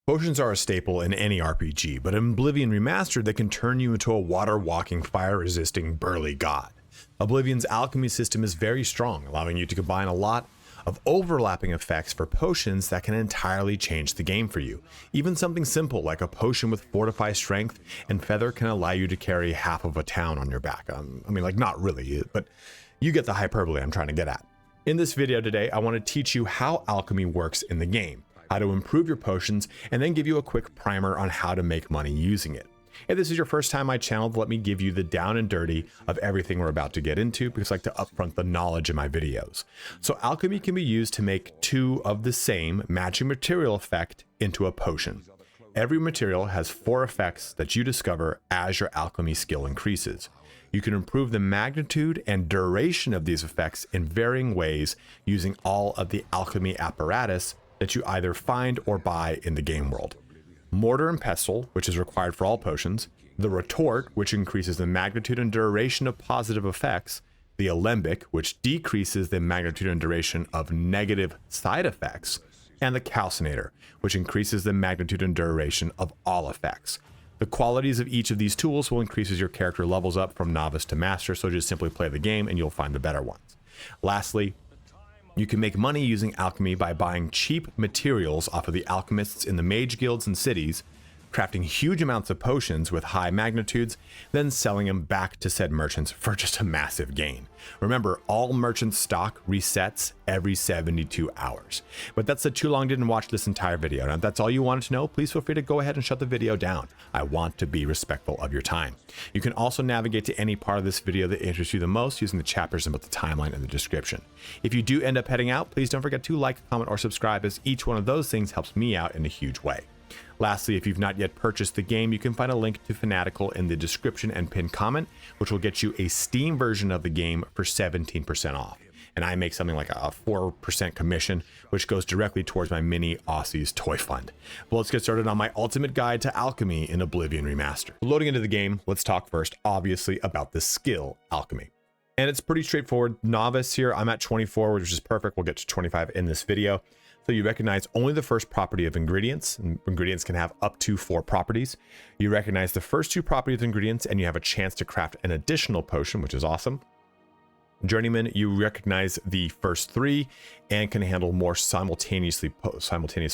Potions are a staple in any RPG, but in Oblivion Remastered, they can turn you into a water-walking, fire-resisting, burly god. Oblivion's alchemy system is very strong, allowing you to combine a lot of overlapping effects for potions that can entirely change the game for you. Even something simple like a potion with Fortify Strength and Feather can allow you to carry half of a town on your back. I mean, like, not really, but you get the hyperbole I'm trying to get at. In this video today, I want to teach you how alchemy works in the game, how to improve your potions, and then give you a quick primer on how to make money using it. If this is your first time on my channel, let me give you the down and dirty of everything we're about to get into, because I like to upfront the knowledge in my videos. So alchemy can be used to make two of the same matching material effect into a potion. Every material has 4 effects that you discover as your alchemy skill increases. You can improve the magnitude and duration of these effects in varying ways using all of the alchemy apparatus that you either find or buy in the game world. Mortar and Pestle, which is required for all potions, the Retort, which increases the magnitude and duration of positive effects, the Alembic, which decreases the magnitude and duration of negative side effects, and the Calcinator, which increases the magnitude and duration of all effects. The qualities of each of these tools will increase as your character levels up from novice to master, so just simply play the game and you'll find the better ones. Lastly, you can make money using alchemy by buying cheap materials off of the alchemists in the mage guilds and cities, crafting huge amounts of potions with high magnitudes, then selling them back to said merchants for just a massive gain. Remember, all merchant stock resets every 72 hours. But that's the too long didn't watch this entire video. Now, if that's all you wanted to know, please feel free to go ahead and shut the video down. I want to be respectful of your time. You can also navigate to any part of this video that interests you the most using the chapters about the timeline in the description. If you do end up heading out, please don't forget to like, comment, or subscribe, as each one of those things helps me out in a huge way. Lastly, if you've not yet purchased the game, you can find a link to Fanatical in the description and pinned comment, which will get you a Steam version of the game for 17% off. And I make something like a 4% commission, which goes directly towards my mini Aussies toy fund. Well, let's get started on my ultimate guide to alchemy in Oblivion Remastered. Loading into the game, let's talk first, obviously, about the skill alchemy. And it's pretty straightforward. Novice here, I'm at 24, which is perfect. We'll get to 25 in this video. So you recognize only the first property of ingredients. Ingredients can have up to 4 properties. You recognize the first 2 properties of ingredients, and you have a chance to craft an additional potion, which is awesome. Journeyman, you recognize the first 3 and can handle more simultaneous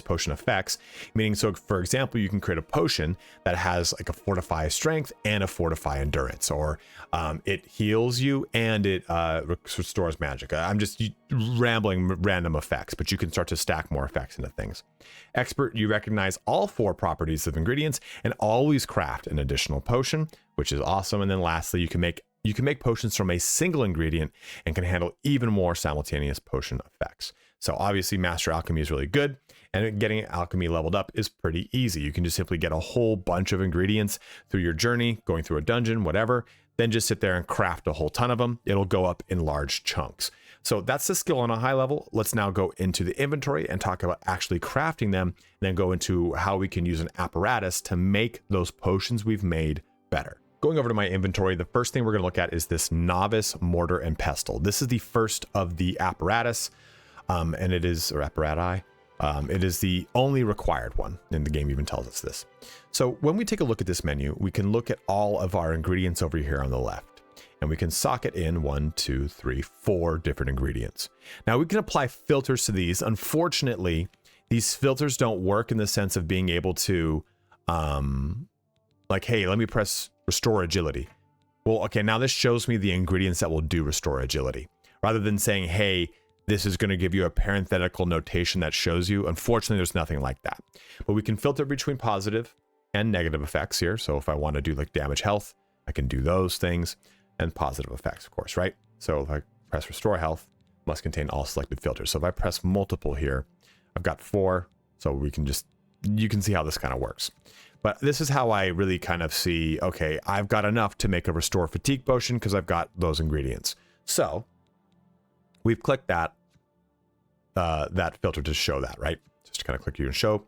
potion effects, meaning, so for example, you can create a potion that has like a Fortify Strength and a Fortify Endurance, or it heals you and it restores magic. I'm just rambling random effects, but you can start to stack more effects into things. Expert, you recognize all 4 properties of ingredients and always craft an additional potion, which is awesome. And then lastly, you can make potions from a single ingredient and can handle even more simultaneous potion effects. So obviously Master Alchemy is really good, and getting alchemy leveled up is pretty easy. You can just simply get a whole bunch of ingredients through your journey, going through a dungeon, whatever, then just sit there and craft a whole ton of them. It'll go up in large chunks. So that's the skill on a high level. Let's now go into the inventory and talk about actually crafting them, and then go into how we can use an apparatus to make those potions we've made better. Going over to my inventory, the first thing we're going to look at is this Novice Mortar and Pestle. This is the first of the apparatus, and it is, or apparati, it is the only required one, and the game even tells us this. So when we take a look at this menu, we can look at all of our ingredients over here on the left, and we can socket in 1, 2, 3, 4 different ingredients. Now we can apply filters to these. Unfortunately, these filters don't work in the sense of being able to, like, hey, let me press restore agility. Well, okay, now this shows me the ingredients that will do restore agility, rather than saying, hey, this is going to give you a parenthetical notation that shows you. Unfortunately, there's nothing like that. But we can filter between positive and negative effects here. So if I want to do like damage health, I can do those things, and positive effects, of course, right? So if I press restore health, must contain all selected filters. So if I press multiple here, I've got 4. So we can just, you can see how this kind of works. But this is how I really kind of see, okay, I've got enough to make a restore fatigue potion because I've got those ingredients. So we've clicked that filter to show that, right? Just kind of click here and show.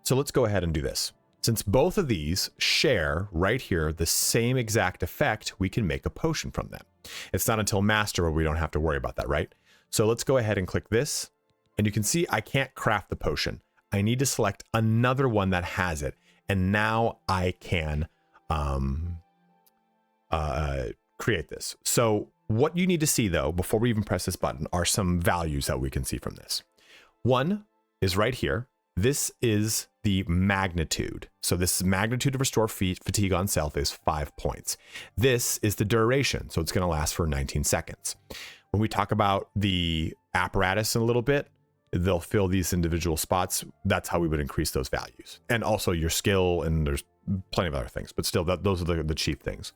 So let's go ahead and do this. Since both of these share right here the same exact effect, we can make a potion from them. It's not until master where we don't have to worry about that, right? So let's go ahead and click this, and you can see I can't craft the potion. I need to select another one that has it. And now I can create this. So what you need to see though, before we even press this button, are some values that we can see from this. One is right here. This is the magnitude. So this magnitude of restore fatigue on self is 5 points. This is the duration. So it's going to last for 19 seconds. When we talk about the apparatus in a little bit, they'll fill these individual spots. That's how we would increase those values. And also your skill, and there's plenty of other things, but still those are the chief things.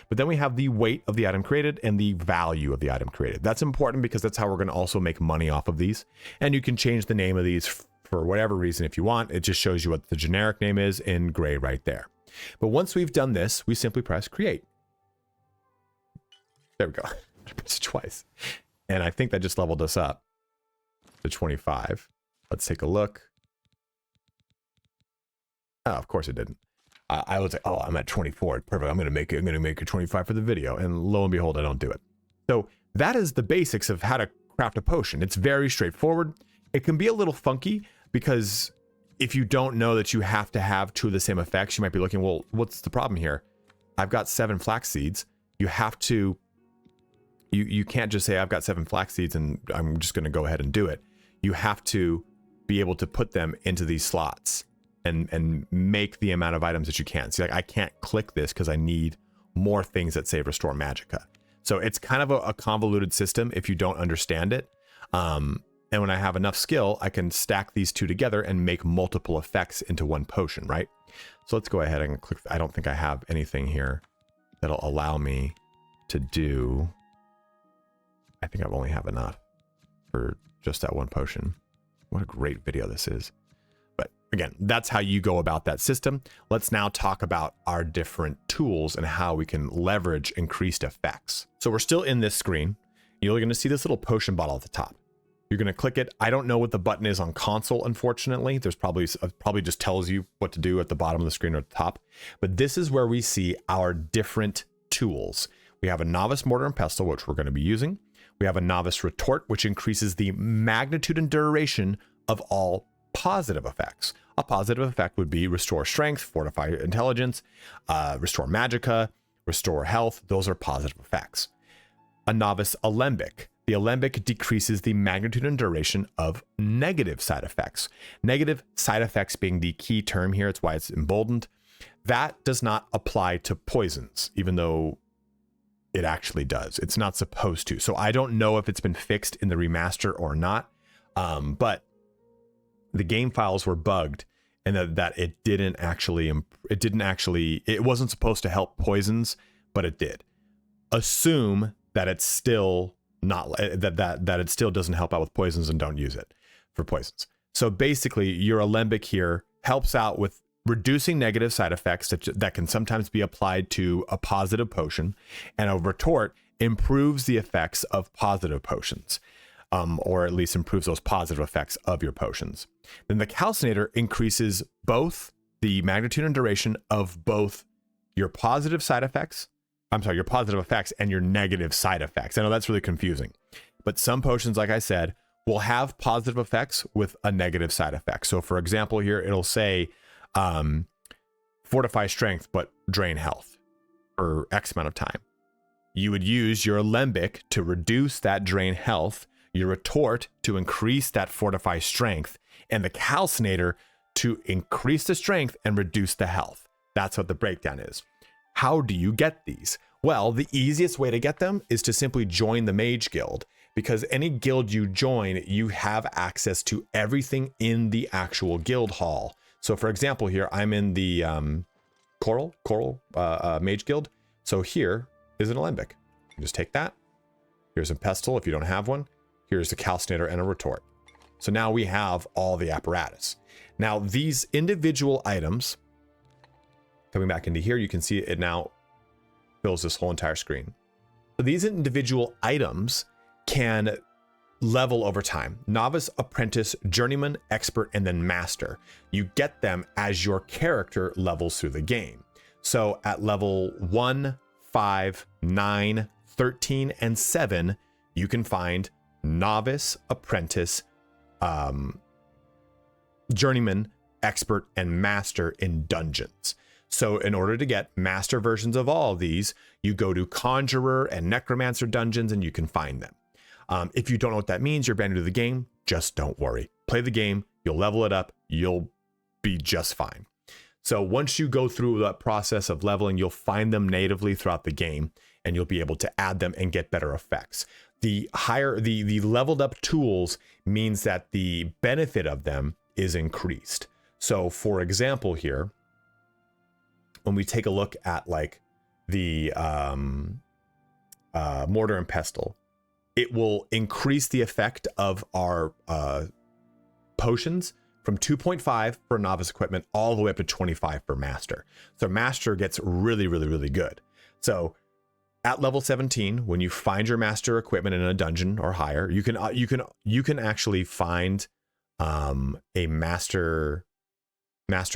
But then we have the weight of the item created and the value of the item created. That's important because that's how we're going to also make money off of these. And you can change the name of these for whatever reason if you want. It just shows you what the generic name is in gray right there. But once we've done this, we simply press create. There we go. I pressed it twice. And I think that just leveled us up to 25. Let's take a look. Oh, of course it didn't. I was like, oh, I'm at 24. Perfect. I'm going to make it 25 for the video. And lo and behold, I don't do it. So that is the basics of how to craft a potion. It's very straightforward. It can be a little funky because if you don't know that you have to have two of the same effects, you might be looking, well, what's the problem here? I've got 7 flax seeds. You have to, you can't just say I've got 7 flax seeds and I'm just going to go ahead and do it. You have to be able to put them into these slots and make the amount of items that you can. See, like I can't click this because I need more things that say restore magicka. So it's kind of a convoluted system if you don't understand it. And when I have enough skill, I can stack these two together and make multiple effects into one potion, right? So let's go ahead and click. I don't think I have anything here that'll allow me to do. I think I only have enough for just that one potion. What a great video this is. But again, that's how you go about that system. Let's now talk about our different tools and how we can leverage increased effects. So we're still in this screen. You're going to see this little potion bottle at the top. You're going to click it. I don't know what the button is on console, unfortunately. There's probably just tells you what to do at the bottom of the screen or at the top. But this is where we see our different tools. We have a novice mortar and pestle, which we're going to be using. We have a novice retort, which increases the magnitude and duration of all positive effects. A positive effect would be restore strength, fortify intelligence, restore magicka, restore health. Those are positive effects. A novice alembic. The alembic decreases the magnitude and duration of negative side effects. Negative side effects being the key term here. It's why it's emboldened. That does not apply to poisons, even though it actually does. It's not supposed to. So I don't know if it's been fixed in the remaster or not. But the game files were bugged, and that it wasn't supposed to help poisons, but it did. Assume that it's still not that it still doesn't help out with poisons, and don't use it for poisons. So basically your alembic here helps out with reducing negative side effects that can sometimes be applied to a positive potion, and a retort improves the effects of positive potions, or at least improves those positive effects of your potions. Then the calcinator increases both the magnitude and duration of both your positive side effects. Your positive effects and your negative side effects. I know that's really confusing, but some potions, like I said, will have positive effects with a negative side effect. So for example, here it'll say fortify strength, but drain health for X amount of time. You would use your alembic to reduce that drain health, your retort to increase that fortify strength, and the calcinator to increase the strength and reduce the health. That's what the breakdown is. How do you get these? Well, the easiest way to get them is to simply join the Mage Guild, because any guild you join, you have access to everything in the actual guild hall. So for example, here I'm in the Coral Mage Guild. So here is an alembic. You just take that. Here's a pestle if you don't have one. Here's the calcinator and a retort. So now we have all the apparatus. Now these individual items, coming back into here, you can see it now fills this whole entire screen. So these individual items can level over time. Novice, apprentice, journeyman, expert, and then master. You get them as your character levels through the game. So at level 1, 5, 9, 13, and 7, you can find novice, apprentice, journeyman, expert, and master in dungeons. So in order to get master versions of all of these, you go to conjurer and necromancer dungeons and you can find them. If you don't know what that means, you're brand new to the game, just don't worry. Play the game, you'll level it up, you'll be just fine. So once you go through that process of leveling, you'll find them natively throughout the game and you'll be able to add them and get better effects. The leveled up tools means that the benefit of them is increased. So for example here, when we take a look at like the mortar and pestle, it will increase the effect of our potions from 2.5 for novice equipment all the way up to 25 for master. So master gets really, really, really good. So at level 17, when you find your master equipment in a dungeon or higher, you can actually find a master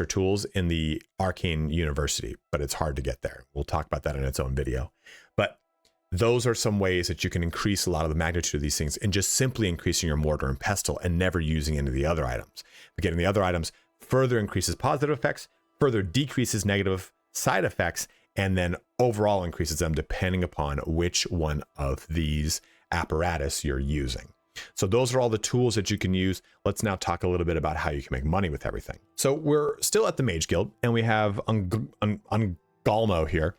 tools in the Arcane University, but it's hard to get there. We'll talk about that in its own video. But those are some ways that you can increase a lot of the magnitude of these things and just simply increasing your mortar and pestle and never using any of the other items. But getting the other items further increases positive effects, further decreases negative side effects, and then overall increases them depending upon which one of these apparatus you're using. So those are all the tools that you can use. Let's now talk a little bit about how you can make money with everything. So we're still at the Mage Guild and we have Galmo here,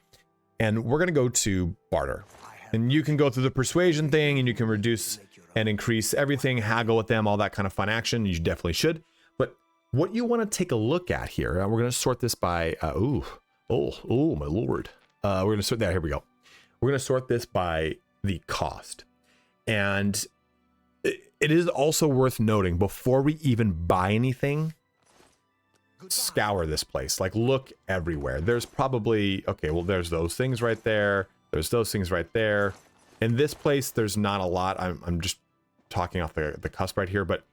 and we're going to go to barter. And you can go through the persuasion thing and you can reduce and increase everything, haggle with them, all that kind of fun action. You definitely should. But what you want to take a look at here, we're going to sort this by, oh my Lord. We're going to sort that. Here we go. We're going to sort this by the cost. And it is also worth noting, before we even buy anything, scour this place. Like, look everywhere. There's probably, okay, well, there's those things right there. There's those things right there. In this place, there's not a lot. I'm just talking off the cusp right here, but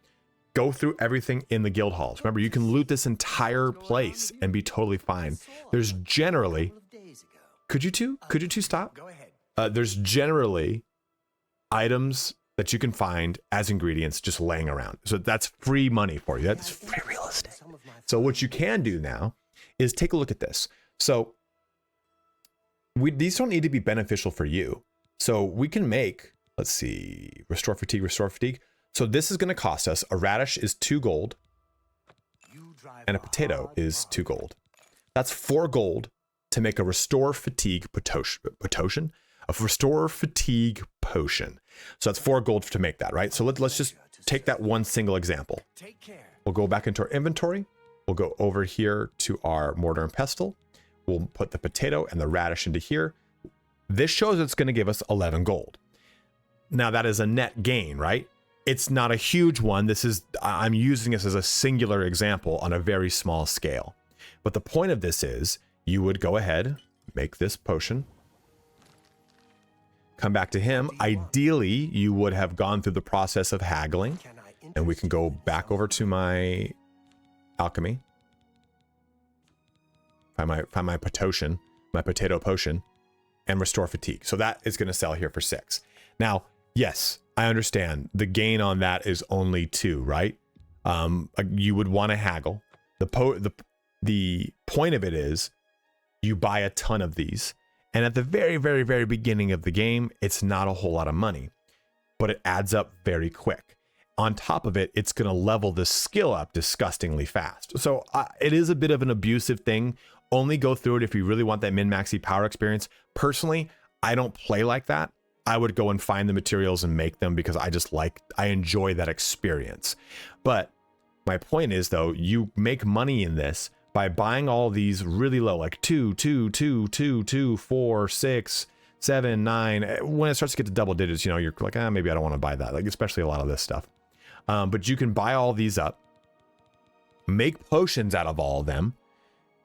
go through everything in the guild halls. Remember, you can loot this entire place and be totally fine. There's generally, could you two stop? Go ahead. There's generally items that you can find as ingredients just laying around. So that's free money for you. That's free real estate. So what you can do now is take a look at this. So these don't need to be beneficial for you. So we can make, let's see, restore fatigue. So this is going to cost us, a radish is 2 gold and a potato is 2 gold. That's 4 gold to make a restore fatigue potion. A restore fatigue potion. So that's 4 gold to make that, right? So let's just take that one single example. We'll go back into our inventory. We'll go over here to our mortar and pestle. We'll put the potato and the radish into here. This shows it's going to give us 11 gold. Now that is a net gain, right? It's not a huge one. I'm using this as a singular example on a very small scale. But the point of this is you would go ahead, make this potion, come back to him. Ideally, you would have gone through the process of haggling, and we can go back over to my alchemy. Find my potato potion, and restore fatigue. So that is going to sell here for 6. Now, yes, I understand the gain on that is only 2, right? You would want to haggle. The point of it is you buy a ton of these, and at the very, very, very beginning of the game, it's not a whole lot of money, but it adds up very quick. On top of it, it's going to level the skill up disgustingly fast. So it is a bit of an abusive thing. Only go through it if you really want that min-maxy power experience. Personally, I don't play like that. I would go and find the materials and make them because I enjoy that experience. But my point is, though, you make money in this by buying all these really low, like 2, 2, 2, 2, 2, 4, 6, 7, 9. When it starts to get to double digits, you know, you're like, maybe I don't want to buy that. Like, especially a lot of this stuff. But you can buy all these up, make potions out of all of them,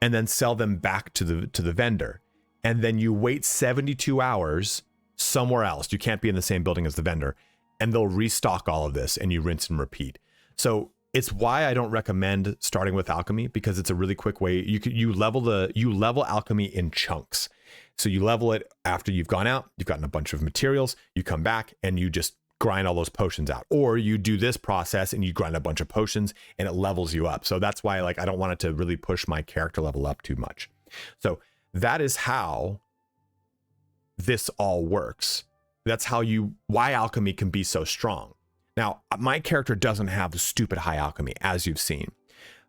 and then sell them back to the vendor. And then you wait 72 hours somewhere else. You can't be in the same building as the vendor, and they'll restock all of this and you rinse and repeat. So it's why I don't recommend starting with alchemy, because it's a really quick way. You level alchemy in chunks. So you level it after you've gone out, you've gotten a bunch of materials, you come back and you just grind all those potions out, or you do this process and you grind a bunch of potions and it levels you up. So that's why, like, I don't want it to really push my character level up too much. So that is how this all works. That's how why alchemy can be so strong. Now, my character doesn't have the stupid high alchemy, as you've seen,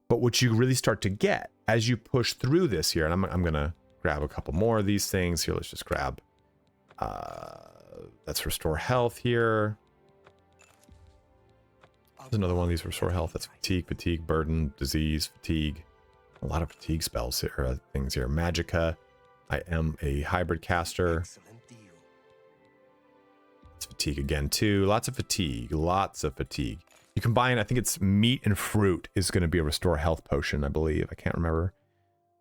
but what you really start to get as you push through this here, and I'm gonna grab a couple more of these things here. Let's just grab, let's restore health here. There's another one of these restore health. That's fatigue, burden, disease, fatigue. A lot of fatigue spells here, things here. Magicka. I am a hybrid caster. It's fatigue again too. Lots of fatigue. You combine, I think it's meat and fruit is going to be a restore health potion, I believe. I can't remember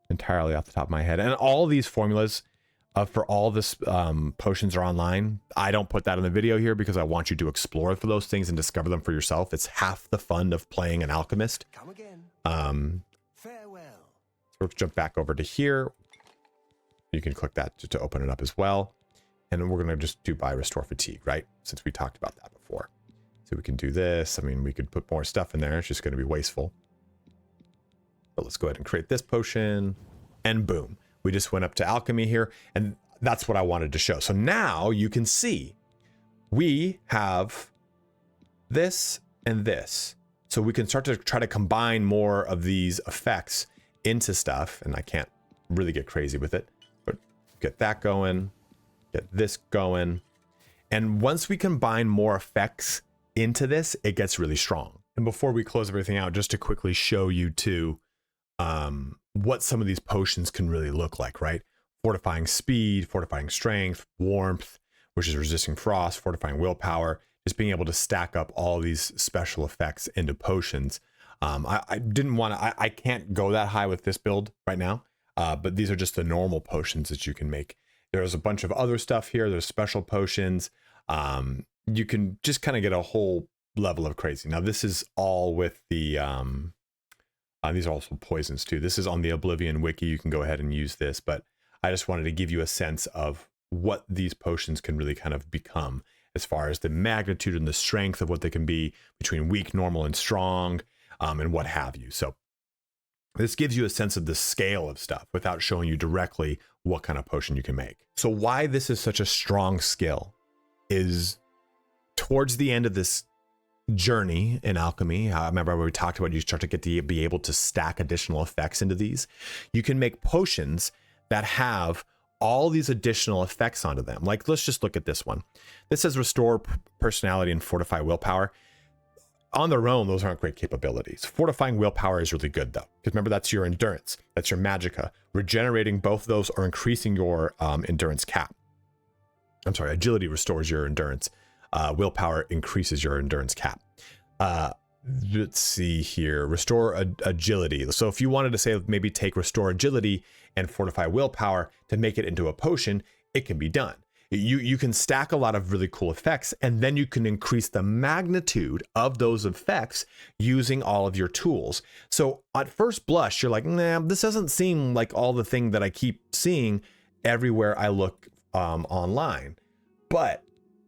entirely off the top of my head. And all these formulas for all this potions are online. I don't put that in the video here because I want you to explore for those things and discover them for yourself. It's half the fun of playing an alchemist. Come again. Farewell. So let's jump back over to here. You can click that to open it up as well. And we're going to just do by restore fatigue, right? Since we talked about that before. So we can do this. I mean, we could put more stuff in there. It's just going to be wasteful. But let's go ahead and create this potion. And boom. We just went up to alchemy here. And that's what I wanted to show. So now you can see we have this and this. So we can start to try to combine more of these effects into stuff. And I can't really get crazy with it. But get that going. Get this going. And once we combine more effects into this, it gets really strong. And before we close everything out, just to quickly show you too, what some of these potions can really look like, right? Fortifying speed, fortifying strength, warmth, which is resisting frost, fortifying willpower, just being able to stack up all these special effects into potions. I didn't want to, I can't go that high with this build right now, but these are just the normal potions that you can make. There's a bunch of other stuff here. There's special potions. You can just kind of get a whole level of crazy. Now, this is all with the, these are also poisons too. This is on the Oblivion wiki. You can go ahead and use this, but I just wanted to give you a sense of what these potions can really kind of become as far as the magnitude and the strength of what they can be between weak, normal, and strong, and what have you. So this gives you a sense of the scale of stuff without showing you directly what kind of potion you can make. So why this is such a strong skill is towards the end of this journey in alchemy. I remember we talked about you start to get to be able to stack additional effects into these. You can make potions that have all these additional effects onto them. Like, let's just look at this one. This says restore personality and fortify willpower. On their own, those aren't great capabilities. Fortifying willpower is really good though, because remember, that's your endurance, that's your magicka. Regenerating both of those or increasing your endurance cap. I'm sorry, agility restores your endurance. Willpower increases your endurance cap. Let's see here, restore agility. So if you wanted to say maybe take restore agility and fortify willpower to make it into a potion, it can be done. You can stack a lot of really cool effects, and then you can increase the magnitude of those effects using all of your tools. So at first blush, you're like, nah, this doesn't seem like all the thing that I keep seeing everywhere I look online. But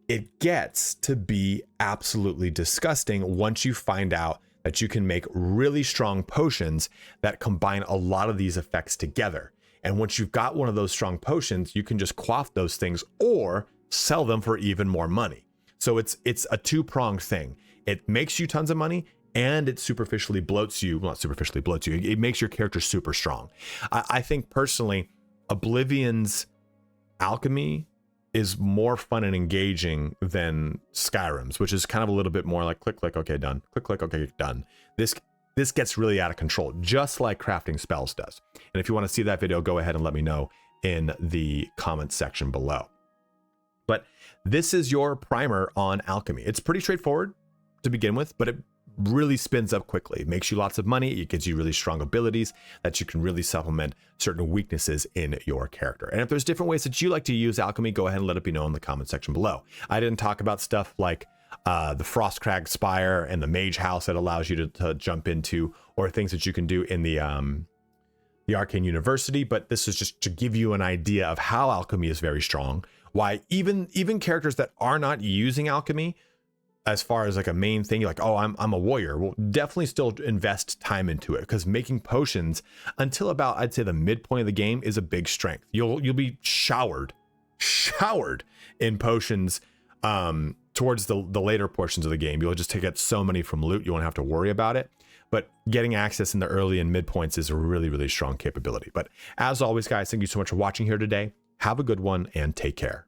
it gets to be absolutely disgusting once you find out that you can make really strong potions that combine a lot of these effects together. And once you've got one of those strong potions, you can just quaff those things or sell them for even more money. So it's a two-pronged thing. It makes you tons of money, and it superficially bloats you. Well, not superficially bloats you. It makes your character super strong. I think personally, Oblivion's alchemy is more fun and engaging than Skyrim's, which is kind of a little bit more like click, click, okay, done. Click, click, okay, done. This gets really out of control, just like crafting spells does. And if you want to see that video, go ahead and let me know in the comments section below. But this is your primer on alchemy. It's pretty straightforward to begin with, but it really spins up quickly. It makes you lots of money. It gives you really strong abilities that you can really supplement certain weaknesses in your character. And if there's different ways that you like to use alchemy, go ahead and let it be known in the comment section below. I didn't talk about stuff like the Frostcrag Spire and the Mage House that allows you to jump into, or things that you can do in the Arcane University, but this is just to give you an idea of how alchemy is very strong, why even characters that are not using alchemy as far as like a main thing, you're like, oh, I'm a warrior. Well, definitely still invest time into it, because making potions until about, I'd say, the midpoint of the game is a big strength. You'll be showered in potions towards the later portions of the game. You'll just get so many from loot, you won't have to worry about it. But getting access in the early and mid points is a really, really strong capability. But as always, guys, thank you so much for watching here today. Have a good one and take care.